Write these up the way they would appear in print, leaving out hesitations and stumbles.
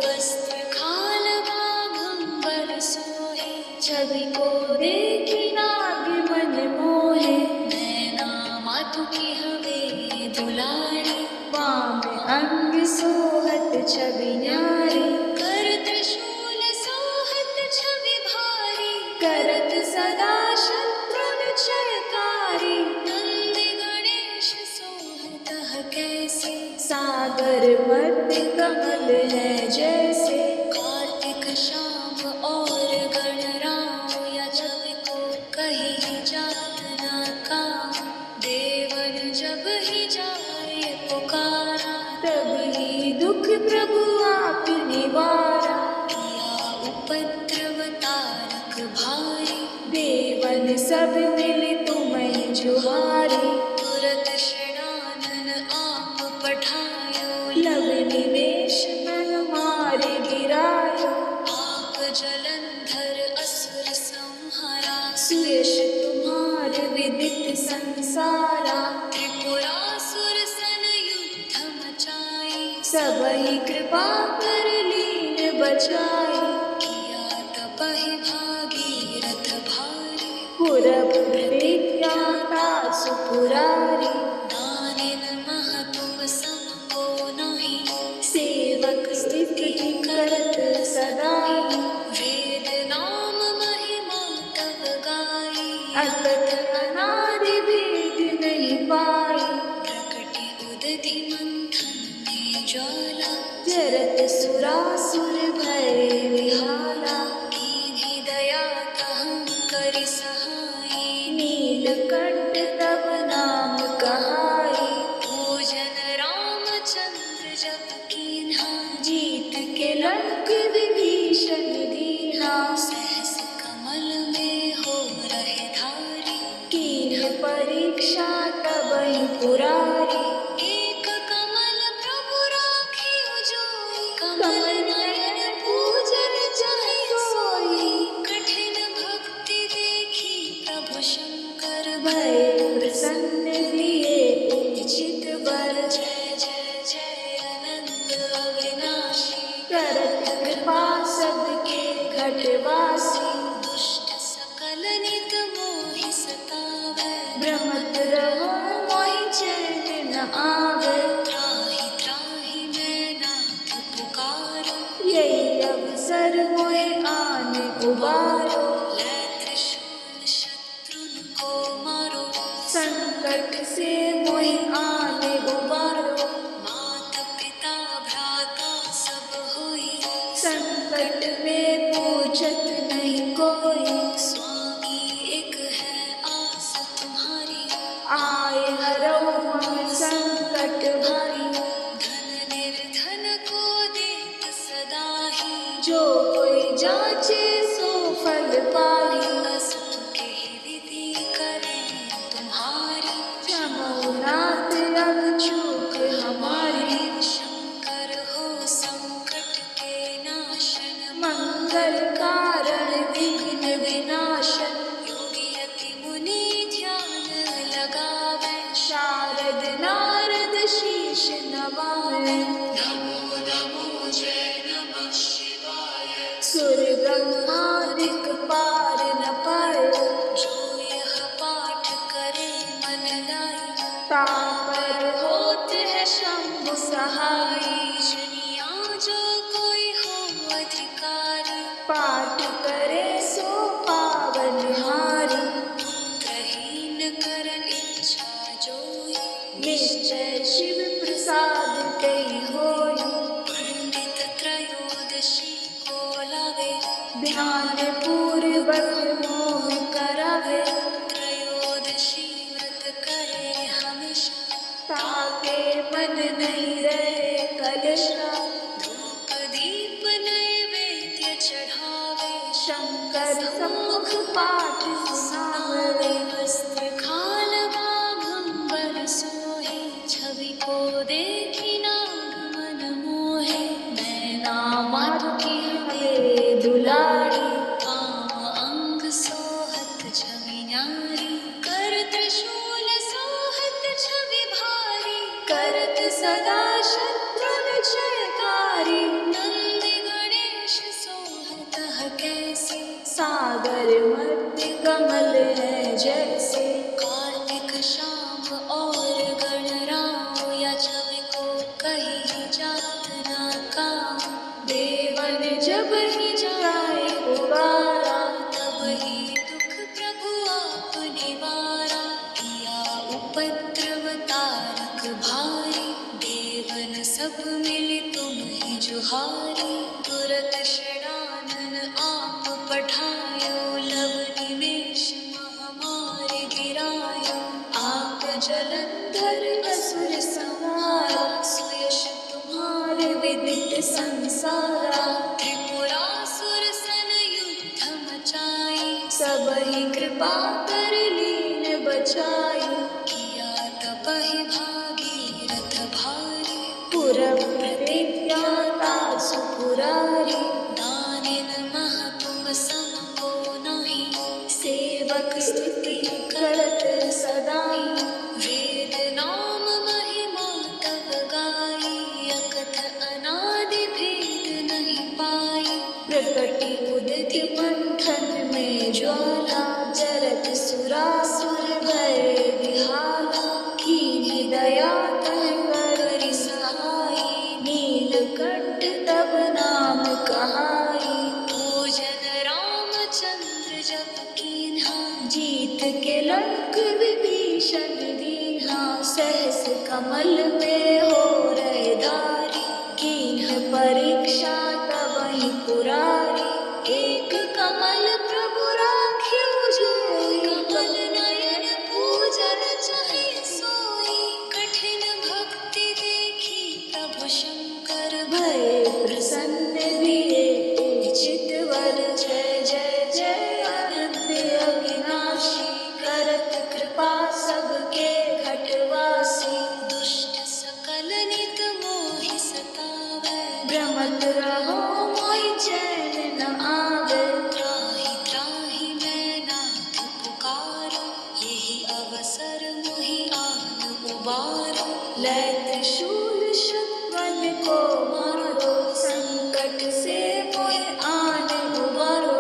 वस्त्र खाल बाघंबर सोहे, छवि को देखी नाग मन मोहे। नैना मातु की हवे दुलारी, वाम अंग सोहत छवि न्यारी। कर त्रिशूल सोहत छवि भारी, करत सदा शत्रुन क्षयकारी। नंद गणेश सोहत कैसे, सागर मध्य कमल है जैसे। कार्तिक शाम और गणराम, या छवि को कहीं जात न काम। देवन जब ही जाए पुकारा, तब ही दुख प्रभु आप निवारा। किया उपद्रव तारक भारी, देवन सब मिले तुम्हें जुहारी। तुरत शरणानन आप पठायो, लव निवेश मन मारे गिरायो। आप जलंधर असुर संहारा, सुयश तुम्हार विदित संसारा। त्रिपुरासुर सन युद्ध मचाई, सबहि कृपा कर लीन बचाई। किया तपहि भागीरथ भारी, पुरब प्रतिज्ञा तासु पुरारी। दानिन मह तुम समको नाही, सेवक स्तुति करत सदाई। वेद नाम महिमा तब गाई, अकथ अनादि भेद नहीं पाई। प्रकटि उदधि मंथन में ज्वाला, जरत सुरासुर भय विहाला। कीन्ही दया कहूँ करि सहाई, नीलकंठ तब नाम कहाई। पूजन रामचंद्र जप कीन्हा, जीत के लंक विभीषण दीन्हा। सहस कमल में हो रहे धारी, कीन्ह परीक्षा तबहि पुरारी। एक कमल प्रभु राखियो जोई, कमल नयन पूजन चाहे सोई। कठिन भक्ति देखी प्रभु शंकर, भय प्रसन्न लिए उचित वर। जय जय जय अनंत अविनाशी, करत कृपा सबके घटवासी। दुष्ट सकल नित मोहि सतावै, भ्रमत रहो मोहि चैन न आवे। त्राहि त्राहि मैं नाथ पुकारो, यही अवसर मोहि आन उबारो। लै त्रिशूल शत्रुन को मारो, संकट से मोहि आन उबारो। माता पिता भ्राता सब होई, संकट में पूछत नहीं कोई। स्वामी एक है आस तुम्हारी, आए हरो हम संकट भारी। धन निर्धन को देत सदा ही, जो कोई जाचे सो फल पाही। असतु के विधि करें तुम्हारी, क्षमो नाथ अब चूक हमारी। शंकर हो संकट के नाशन, मंगल कारण विघ्न विनाशन। योगी यति मुनि ध्यान लगावे, शारद नारद शीश नवावे। नमो नमो जय नमः शिवाय, सुर ब्रह्मादिक पार न पाए। जो यह पाठ करे मन लाई, तापर होत है शंभु सहाई। जनिया जो कोई हो अधिकारी, पाठ करे सो पावन हारी। पुत्रहीन करन इच्छा जोई, निश्चय शिव प्रसाद कई होई। पंडित त्रयोदशी को लावे, ध्यान पूर्वक मोह करावे। त्रयोदशी व्रत करे हमेशा, ताके मन नहीं रहे कलशा। धूप दीप नैवेद्य चढ़ावे, शंकर सम्मुख पाठ सुनावे। वस्त्र खाल बाघंबर सोहे, छवि को देखी नाग मन मोहे। नैना मातु की हवे दुलारी, जब ही जाए पुकारा, तब ही दुख प्रभु आपने वारा। किया उपद्रव तारक भारी, देवन सब मिले तुम ही जुहारी। तुरत षडानन आप पठायो, लव निमेष महामारी गिरायो। आप जलंधर असुर संहारा, सुयश तुम्हारे विदित संसारा। त्रिपुरासुर सन युद्ध मचाई, सब ही कृपा कर लीन बचाई। किया तपहि भागीरथ भारी, पुरव प्रतिज्ञाता सुपुरारी। दानिन मह तुम समको नाही, सेवक स्तुति करत सदाई। वेद नाम महिमा तब गाई, अकथ अनादि भेद नहीं पाई। प्रकटि उदित मंथन में ज्वाला, जरत सुरासुर भय विहाला। कीन्ही दया तह करि सहाई, नीलकंठ तब नाम कहाई। पूजन रामचंद्र जप कीन्हा, जीत के लंक विभीषण दीन्हा। सहस कमल में हो रहे धारी, कीन्ह परीक्षा तबहि पुरारी। एक कमल प्रभु राख्यो जोई, कमल नयन पूजन चाहे सोई। कठिन भक्ति देखी प्रभु शंकर, भय प्रसन्न दिए उचित वर। जय जय जय अनंत अविनाशी, करत कृपा सबके घटवासी। दुष्ट सकल नित मोहि सतावै, भ्रमत रहो मोहि चैन न आवे। त्राहि त्राहि मैं नाथ पुकारो, यही अवसर मोहि आन उबारो। लै त्रिशूल शतवन को मारो, संकट से मोहि आन उबारो।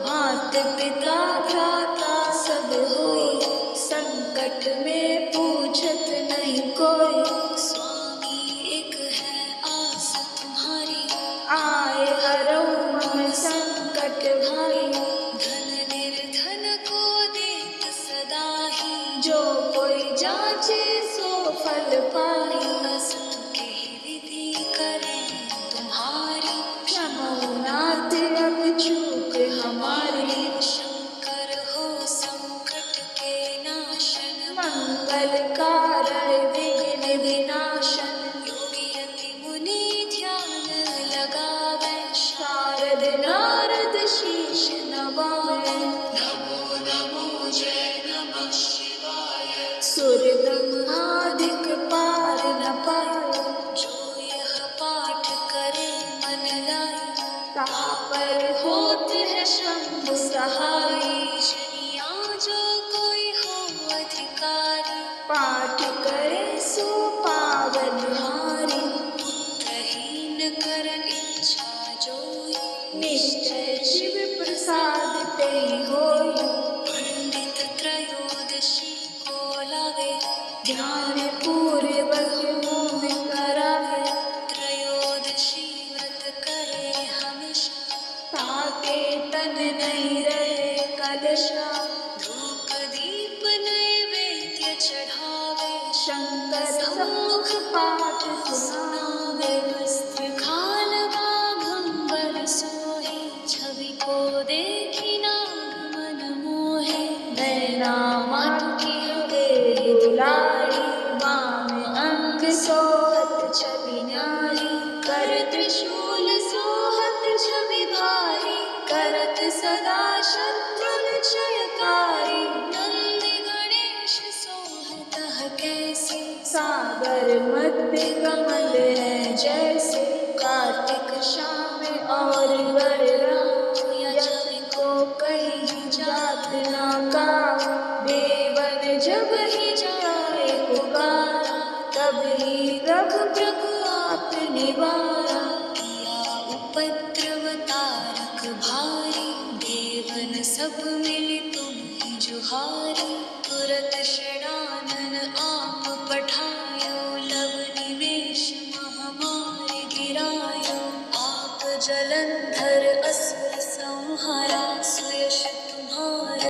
मात पिता भ्राता सब होई, संकट में पूछत नहीं कोई। स्वामी एक है आस तुम्हारी, आए हरो मम संकट भारी। धन निर्धन को देत सदा ही, जो कोई जाचे सो फल पाई। असत के विधि करें तुम्हारी, क्षमो नाथ अब चूक हमारी। शंकर हो संकट के नाशन, मंगल कारण विघ्न विनाशन। योगी यति मुनि ध्यान लगावे, शारद नारद शीश नवावे। नमो नमो जय नमः शिवाय, सुरगम पार न पाए। जो यह पाठ करे मन लाए, तापर होत है शंभु सहाय। जनिया जो कोई हो अधिकारी, पाठ करे सो पावन हारी। पुत्रहीन करन इच्छा जोई, निश्चय शिव प्रसाद ते होई। पंडित त्रयोदशी को लावे, ध्यान पूर्वक होम करावे। त्रयोदशी व्रत करे हमेशा, ताके तन नहीं रहे कलशा। धूप दीप नैवेद्य चढ़ावे, शंकर सम्मुख पाठ सुनावे।